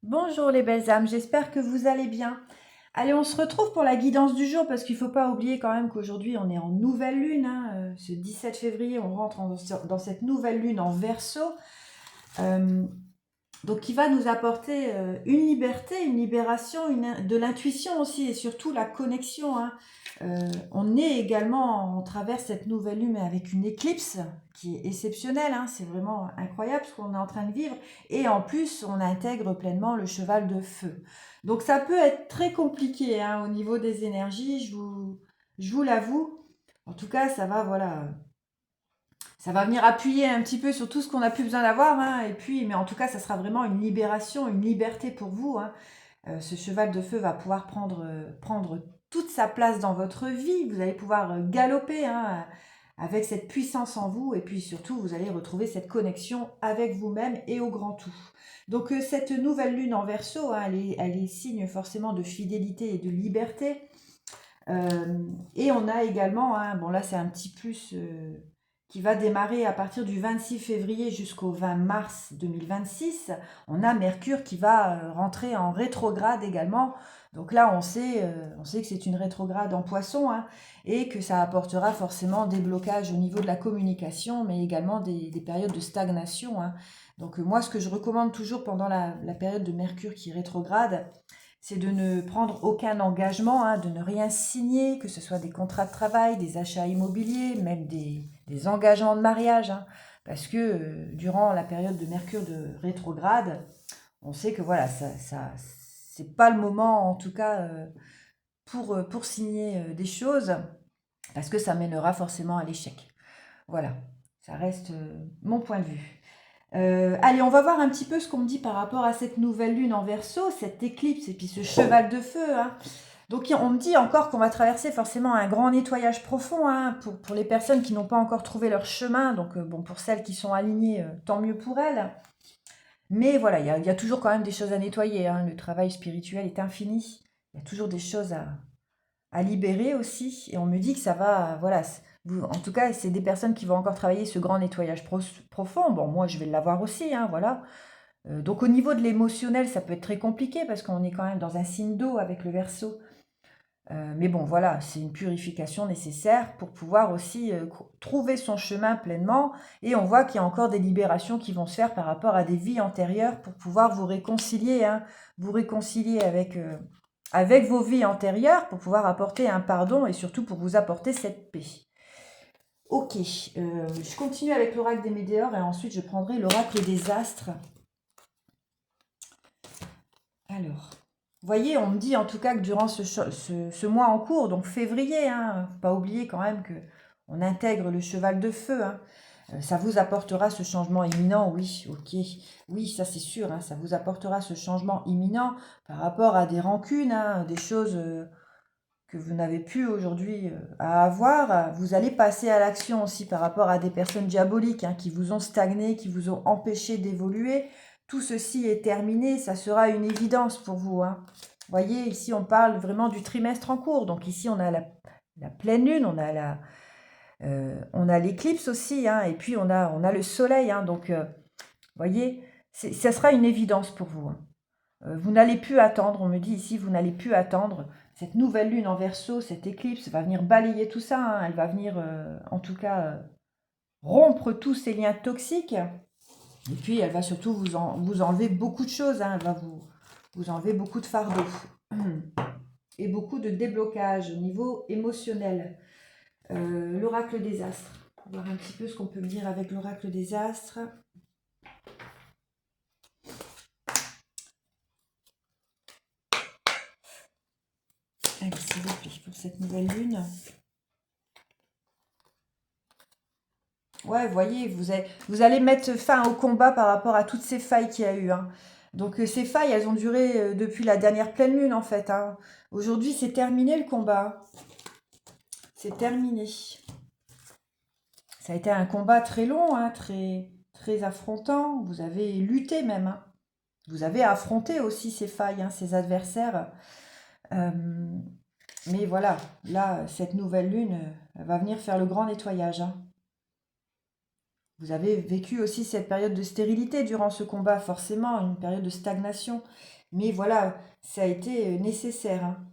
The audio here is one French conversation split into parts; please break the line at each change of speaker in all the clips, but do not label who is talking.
Bonjour les belles âmes, j'espère que vous allez bien. Allez, on se retrouve pour la guidance du jour parce qu'il ne faut pas oublier quand même qu'aujourd'hui on est en nouvelle lune, hein, ce 17 février on rentre dans cette nouvelle lune en Verseau. Euh, donc qui va nous apporter une liberté, une libération, de l'intuition aussi et surtout la connexion, hein. On est également, on traverse cette nouvelle lune avec une éclipse qui est exceptionnelle, hein. C'est vraiment incroyable ce qu'on est en train de vivre. Et en plus, on intègre pleinement le cheval de feu. Donc ça peut être très compliqué, hein, au niveau des énergies, je vous l'avoue. En tout cas, ça va, voilà, ça va venir appuyer un petit peu sur tout ce qu'on n'a plus besoin d'avoir, hein, et puis, mais en tout cas, ça sera vraiment une libération, une liberté pour vous, hein. Ce cheval de feu va pouvoir prendre toute sa place dans votre vie. Vous allez pouvoir galoper, hein, avec cette puissance en vous, et puis surtout, vous allez retrouver cette connexion avec vous-même et au grand tout. Donc, cette nouvelle lune en Verseau, hein, elle est signe forcément de fidélité et de liberté. Et on a également, hein, bon là c'est un petit plus qui va démarrer à partir du 26 février jusqu'au 20 mars 2026. On a Mercure qui va rentrer en rétrograde également. Donc là on sait que c'est une rétrograde en Poisson, hein, et que ça apportera forcément des blocages au niveau de la communication, mais également des périodes de stagnation, hein. Donc moi ce que je recommande toujours pendant la période de Mercure qui rétrograde, c'est de ne prendre aucun engagement, hein, de ne rien signer, que ce soit des contrats de travail, des achats immobiliers, même des engagements de mariage, hein, parce que durant la période de Mercure de rétrograde, on sait que voilà, c'est pas le moment, en tout cas, pour signer des choses, parce que ça mènera forcément à l'échec. Voilà, ça reste mon point de vue. Allez, on va voir un petit peu ce qu'on me dit par rapport à cette nouvelle lune en Verseau, cette éclipse et puis ce cheval de feu, hein. Donc on me dit encore qu'on va traverser forcément un grand nettoyage profond, hein, pour les personnes qui n'ont pas encore trouvé leur chemin. Donc bon, pour celles qui sont alignées, tant mieux pour elles. Mais voilà, il y a toujours quand même des choses à nettoyer, hein. Le travail spirituel est infini. Il y a toujours des choses à libérer aussi. Et on me dit que ça va, voilà. En tout cas, c'est des personnes qui vont encore travailler ce grand nettoyage profond. Bon, moi, je vais l'avoir aussi, hein, voilà. Donc au niveau de l'émotionnel, ça peut être très compliqué parce qu'on est quand même dans un signe d'eau avec le Verseau. Mais bon, voilà, c'est une purification nécessaire pour pouvoir aussi trouver son chemin pleinement. Et on voit qu'il y a encore des libérations qui vont se faire par rapport à des vies antérieures pour pouvoir vous réconcilier, hein, vous réconcilier avec vos vies antérieures pour pouvoir apporter un pardon et surtout pour vous apporter cette paix. Ok, je continue avec l'oracle des météores et ensuite je prendrai l'oracle des astres. Alors, vous voyez, on me dit en tout cas que durant ce mois en cours, donc février, hein, faut pas oublier quand même que on intègre le cheval de feu, hein. Ça vous apportera ce changement imminent, oui, ok. Oui, ça c'est sûr, hein, ça vous apportera ce changement imminent par rapport à des rancunes, hein, des choses que vous n'avez plus aujourd'hui à avoir. Vous allez passer à l'action aussi par rapport à des personnes diaboliques, hein, qui vous ont stagné, qui vous ont empêché d'évoluer. Tout ceci est terminé, ça sera une évidence pour vous, hein. Vous voyez, ici on parle vraiment du trimestre en cours. Donc ici on a la pleine lune, on a l'éclipse aussi, hein, et puis on a le soleil, hein. Donc vous voyez, ça sera une évidence pour vous, hein. Vous n'allez plus attendre, on me dit ici, vous n'allez plus attendre. Cette nouvelle lune en Verseau, cette éclipse va venir balayer tout ça, hein. Elle va venir, en tout cas, rompre tous ces liens toxiques. Et puis, elle va surtout vous enlever beaucoup de choses, hein. Elle va vous enlever beaucoup de fardeaux et beaucoup de déblocage au niveau émotionnel. L'oracle des astres. On va voir un petit peu ce qu'on peut me dire avec l'oracle des astres. Allez, s'il vous plaît, pour cette nouvelle lune. Ouais, vous voyez, vous allez mettre fin au combat par rapport à toutes ces failles qu'il y a eu, hein. Donc ces failles, elles ont duré depuis la dernière pleine lune en fait, hein. Aujourd'hui, c'est terminé le combat. C'est terminé. Ça a été un combat très long, hein, très, très affrontant. Vous avez lutté même, hein. Vous avez affronté aussi ces failles, hein, ces adversaires. Euh, mais voilà, là, cette nouvelle lune, elle va venir faire le grand nettoyage, hein. Vous avez vécu aussi cette période de stérilité durant ce combat, forcément, une période de stagnation. Mais voilà, ça a été nécessaire, hein.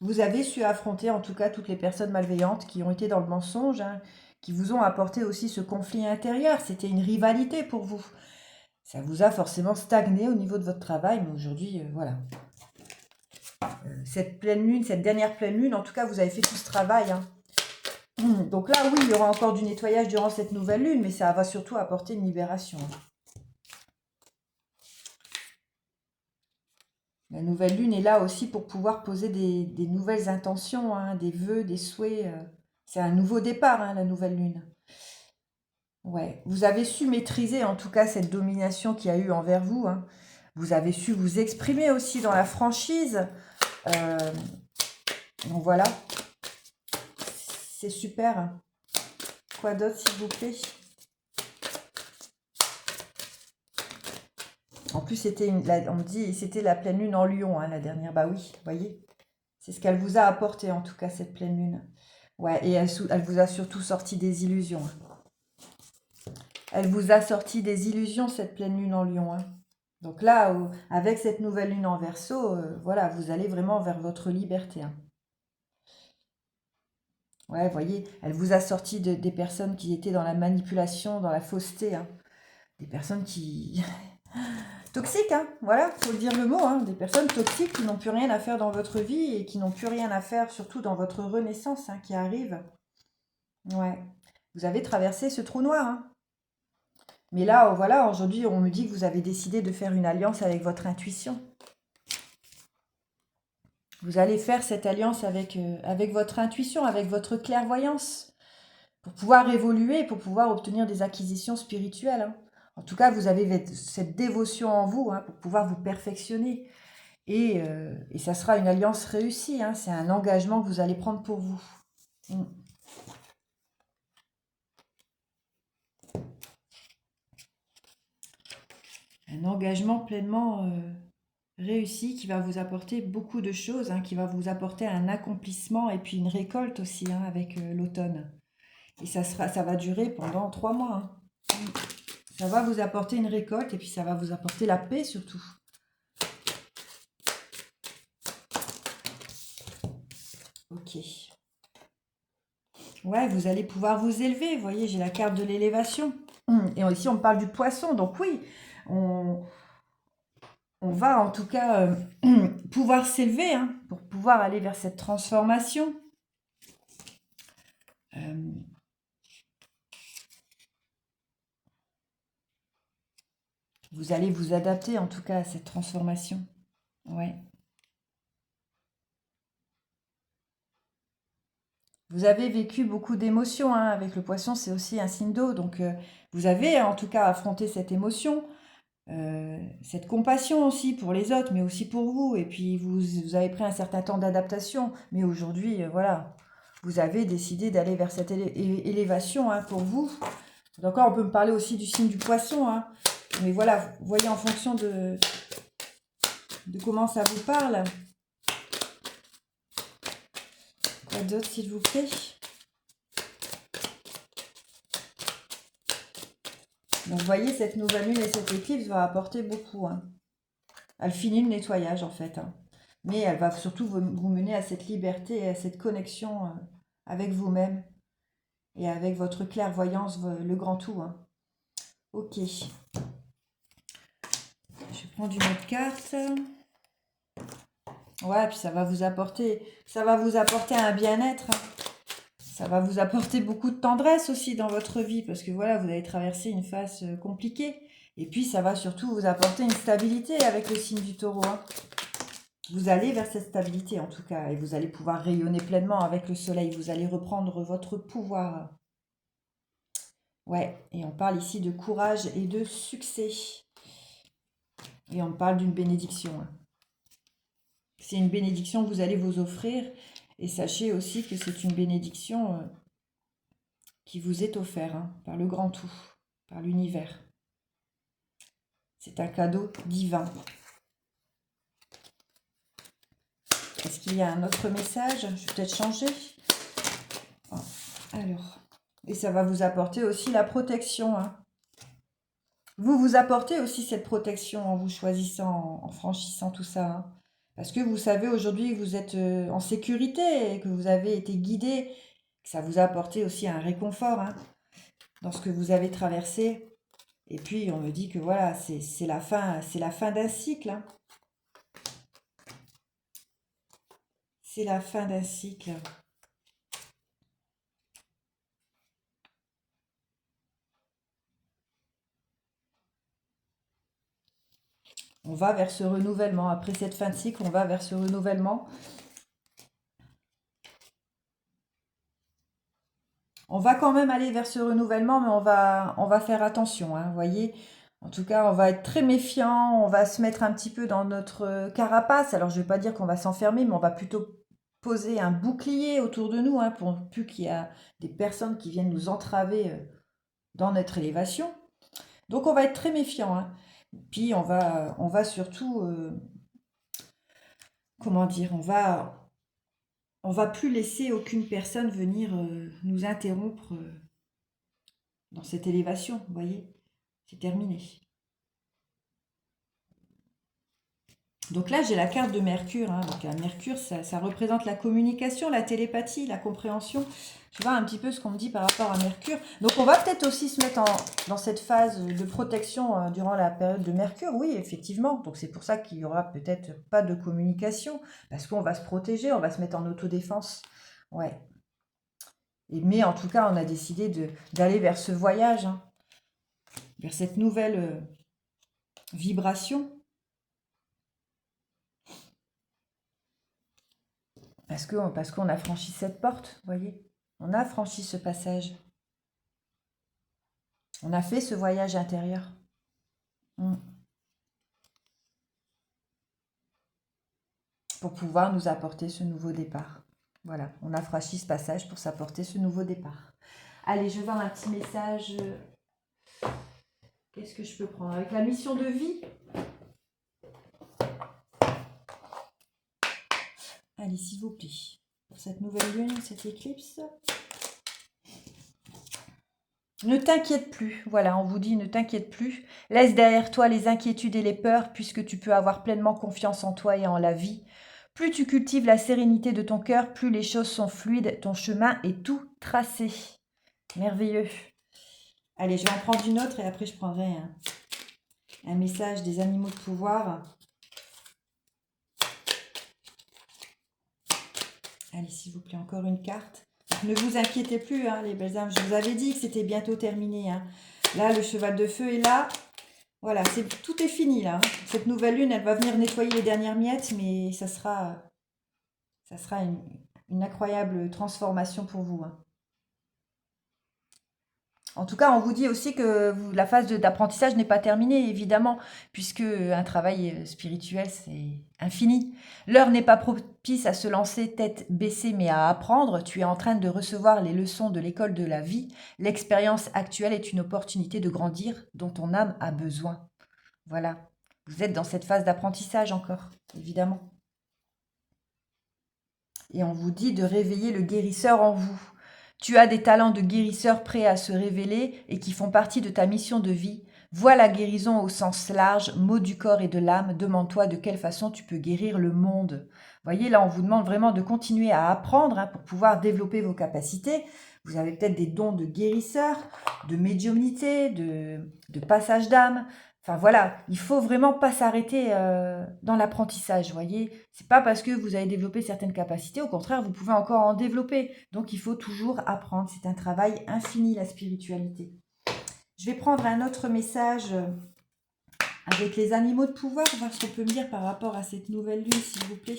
Vous avez su affronter en tout cas toutes les personnes malveillantes qui ont été dans le mensonge, hein, qui vous ont apporté aussi ce conflit intérieur. C'était une rivalité pour vous. Ça vous a forcément stagné au niveau de votre travail, mais aujourd'hui, voilà. Cette pleine lune, cette dernière pleine lune, en tout cas, vous avez fait tout ce travail, hein. Donc là, oui, il y aura encore du nettoyage durant cette nouvelle lune, mais ça va surtout apporter une libération, hein. La nouvelle lune est là aussi pour pouvoir poser des nouvelles intentions, hein, des vœux, des souhaits. C'est un nouveau départ, hein, la nouvelle lune. Ouais. Vous avez su maîtriser en tout cas cette domination qu'il y a eu envers vous, hein. Vous avez su vous exprimer aussi dans la franchise. Euh, donc voilà, c'est super, hein. Quoi d'autre, s'il vous plaît? En plus, on me dit c'était la pleine lune en Lion, hein, la dernière. Bah oui, vous voyez. C'est ce qu'elle vous a apporté, en tout cas, cette pleine lune. Ouais, et elle vous a surtout sorti des illusions, hein. Elle vous a sorti des illusions, cette pleine lune en Lion, hein. Donc là, avec cette nouvelle lune en Verseau, voilà, vous allez vraiment vers votre liberté, hein. Ouais, vous voyez, elle vous a sorti des personnes qui étaient dans la manipulation, dans la fausseté, hein. Des personnes qui... toxiques, hein, voilà, faut le dire le mot, hein. Des personnes toxiques qui n'ont plus rien à faire dans votre vie et qui n'ont plus rien à faire, surtout dans votre renaissance, hein, qui arrive. Ouais, vous avez traversé ce trou noir, hein. Mais là, voilà, aujourd'hui, on me dit que vous avez décidé de faire une alliance avec votre intuition. Vous allez faire cette alliance avec votre intuition, avec votre clairvoyance, pour pouvoir évoluer, pour pouvoir obtenir des acquisitions spirituelles, hein. En tout cas, vous avez cette dévotion en vous, hein, pour pouvoir vous perfectionner. Et ça sera une alliance réussie, hein. C'est un engagement que vous allez prendre pour vous. Mm. Un engagement pleinement réussi qui va vous apporter beaucoup de choses, hein, qui va vous apporter un accomplissement et puis une récolte aussi, hein, avec l'automne. Et ça va durer pendant 3 mois, hein. Ça va vous apporter une récolte et puis ça va vous apporter la paix surtout. Ok. Ouais, vous allez pouvoir vous élever. Vous voyez, j'ai la carte de l'élévation. Et ici, on parle du poisson. Donc oui, on va en tout cas pouvoir s'élever, hein, pour pouvoir aller vers cette transformation. Vous allez vous adapter en tout cas à cette transformation. Ouais. Vous avez vécu beaucoup d'émotions, hein, avec le poisson, c'est aussi un signe d'eau. Donc vous avez en tout cas affronté cette émotion, cette compassion aussi pour les autres, mais aussi pour vous. Et puis vous avez pris un certain temps d'adaptation. Mais aujourd'hui, voilà, vous avez décidé d'aller vers cette élévation, hein, pour vous. Donc on peut me parler aussi du signe du poisson, hein. Mais voilà, vous voyez en fonction de comment ça vous parle. Quoi d'autre, s'il vous plaît? Donc, vous voyez, cette nouvelle lune et cette éclipse va apporter beaucoup, hein. Elle finit le nettoyage, en fait, hein. Mais elle va surtout vous mener à cette liberté et à cette connexion avec vous-même et avec votre clairvoyance, le grand tout, hein. Ok. Je vais prendre une autre carte. Ouais, puis ça va vous apporter un bien-être, hein. Ça va vous apporter beaucoup de tendresse aussi dans votre vie, parce que voilà, vous avez traversé une phase compliquée. Et puis, ça va surtout vous apporter une stabilité avec le signe du taureau, hein. Vous allez vers cette stabilité en tout cas, et vous allez pouvoir rayonner pleinement avec le soleil. Vous allez reprendre votre pouvoir. Ouais, et on parle ici de courage et de succès. Et on parle d'une bénédiction, hein. C'est une bénédiction que vous allez vous offrir. Et sachez aussi que c'est une bénédiction qui vous est offerte, hein, par le grand tout, par l'univers. C'est un cadeau divin. Est-ce qu'il y a un autre message? Je vais peut-être changer. Oh. Alors, et ça va vous apporter aussi la protection, hein. Vous vous apportez aussi cette protection en vous choisissant, en franchissant tout ça, hein. Parce que vous savez aujourd'hui que vous êtes en sécurité et que vous avez été guidé, que ça vous a apporté aussi un réconfort, hein, dans ce que vous avez traversé. Et puis on me dit que voilà, c'est la fin d'un cycle, hein. C'est la fin d'un cycle. On va vers ce renouvellement. Après cette fin de cycle, on va vers ce renouvellement. On va quand même aller vers ce renouvellement, mais on va faire attention, hein, vous voyez. En tout cas, on va être très méfiant, on va se mettre un petit peu dans notre carapace. Alors, je ne vais pas dire qu'on va s'enfermer, mais on va plutôt poser un bouclier autour de nous, hein, pour plus qu'il y a des personnes qui viennent nous entraver dans notre élévation. Donc, on va être très méfiant, hein. Puis, on va surtout, comment dire, on va plus laisser aucune personne venir nous interrompre dans cette élévation, vous voyez. C'est terminé. Donc là, j'ai la carte de Mercure, hein. Donc Mercure, ça représente la communication, la télépathie, la compréhension. Je vois un petit peu ce qu'on me dit par rapport à Mercure. Donc on va peut-être aussi se mettre dans cette phase de protection durant la période de Mercure. Oui, effectivement. Donc c'est pour ça qu'il n'y aura peut-être pas de communication. Parce qu'on va se protéger, on va se mettre en autodéfense. Ouais. Mais en tout cas, on a décidé d'aller vers ce voyage, hein, vers cette nouvelle vibration. Parce qu'on a franchi cette porte, vous voyez. On a franchi ce passage. On a fait ce voyage intérieur. Pour pouvoir nous apporter ce nouveau départ. Voilà, on a franchi ce passage pour s'apporter ce nouveau départ. Allez, je vais voir un petit message. Qu'est-ce que je peux prendre? Avec la mission de vie. Allez, s'il vous plaît. Pour cette nouvelle lune, cette éclipse. Ne t'inquiète plus, voilà, on vous dit ne t'inquiète plus. Laisse derrière toi les inquiétudes et les peurs, puisque tu peux avoir pleinement confiance en toi et en la vie. Plus tu cultives la sérénité de ton cœur, plus les choses sont fluides, ton chemin est tout tracé. Merveilleux. Allez, je vais en prendre une autre et après je prendrai un message des animaux de pouvoir. Allez, s'il vous plaît, encore une carte. Ne vous inquiétez plus, hein, les belles âmes. Je vous avais dit que c'était bientôt terminé, hein. Là, le cheval de feu est là. Voilà, tout est fini là, hein. Cette nouvelle lune, elle va venir nettoyer les dernières miettes, mais ça sera une incroyable transformation pour vous, hein. En tout cas, on vous dit aussi que la phase d'apprentissage n'est pas terminée, évidemment, puisque un travail spirituel, c'est infini. L'heure n'est pas propice à se lancer tête baissée, mais à apprendre. Tu es en train de recevoir les leçons de l'école de la vie. L'expérience actuelle est une opportunité de grandir dont ton âme a besoin. Voilà. Vous êtes dans cette phase d'apprentissage encore, évidemment. Et on vous dit de réveiller le guérisseur en vous. Tu as des talents de guérisseur prêts à se révéler et qui font partie de ta mission de vie. Vois la guérison au sens large, mot du corps et de l'âme. Demande-toi de quelle façon tu peux guérir le monde. Voyez, là, on vous demande vraiment de continuer à apprendre, hein, pour pouvoir développer vos capacités. Vous avez peut-être des dons de guérisseur, de médiumnité, de passage d'âme. Enfin voilà, il faut vraiment pas s'arrêter dans l'apprentissage, vous voyez. C'est pas parce que vous avez développé certaines capacités, au contraire, vous pouvez encore en développer. Donc il faut toujours apprendre. C'est un travail infini, la spiritualité. Je vais prendre un autre message avec les animaux de pouvoir, voir ce qu'on peut me dire par rapport à cette nouvelle lune, s'il vous plaît.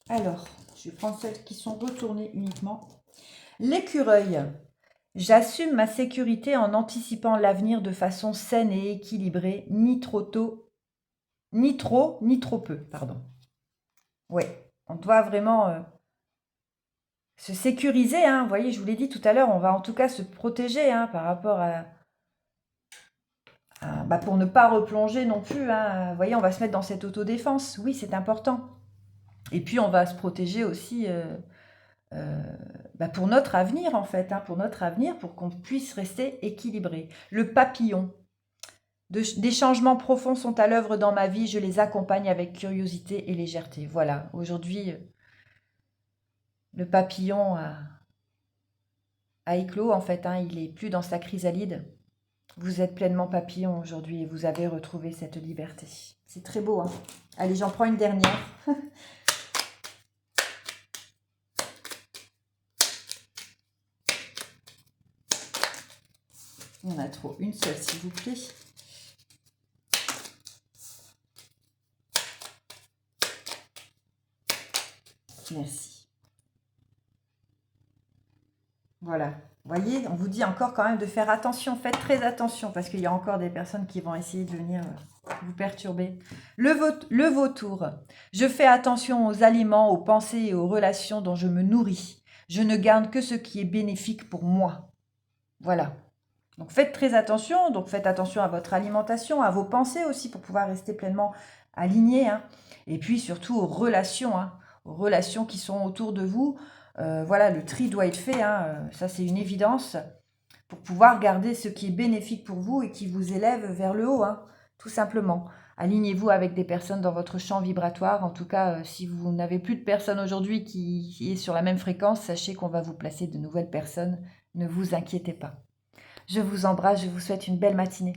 Alors, je vais prendre celles qui sont retournées uniquement. L'écureuil. J'assume ma sécurité en anticipant l'avenir de façon saine et équilibrée, ni trop tôt, ni trop peu, pardon. Ouais, on doit vraiment se sécuriser, hein. Vous voyez, je vous l'ai dit tout à l'heure, on va en tout cas se protéger, hein, par rapport à pour ne pas replonger non plus. Hein. Vous voyez, on va se mettre dans cette autodéfense. Oui, c'est important. Et puis, on va se protéger aussi pour notre avenir, en fait. Hein, pour notre avenir, pour qu'on puisse rester équilibré. Le papillon. Des changements profonds sont à l'œuvre dans ma vie. Je les accompagne avec curiosité et légèreté. Voilà, aujourd'hui, le papillon a éclos, en fait. Hein, il n'est plus dans sa chrysalide. Vous êtes pleinement papillon aujourd'hui et vous avez retrouvé cette liberté. C'est très beau. Hein. Allez, j'en prends une dernière. Il y en a trop. Une seule, s'il vous plaît. Merci. Voilà. Vous voyez, on vous dit encore quand même de faire attention. Faites très attention parce qu'il y a encore des personnes qui vont essayer de venir vous perturber. Le vautour. Je fais attention aux aliments, aux pensées et aux relations dont je me nourris. Je ne garde que ce qui est bénéfique pour moi. Voilà. Donc faites très attention. Donc faites attention à votre alimentation, à vos pensées aussi pour pouvoir rester pleinement aligné. Hein. Et puis surtout aux relations. Hein. Aux relations qui sont autour de vous. Voilà, le tri doit être fait, hein, ça c'est une évidence, pour pouvoir garder ce qui est bénéfique pour vous et qui vous élève vers le haut, hein, tout simplement. Alignez-vous avec des personnes dans votre champ vibratoire. En tout cas, si vous n'avez plus de personnes aujourd'hui qui est sur la même fréquence, sachez qu'on va vous placer de nouvelles personnes. Ne vous inquiétez pas. Je vous embrasse, je vous souhaite une belle matinée.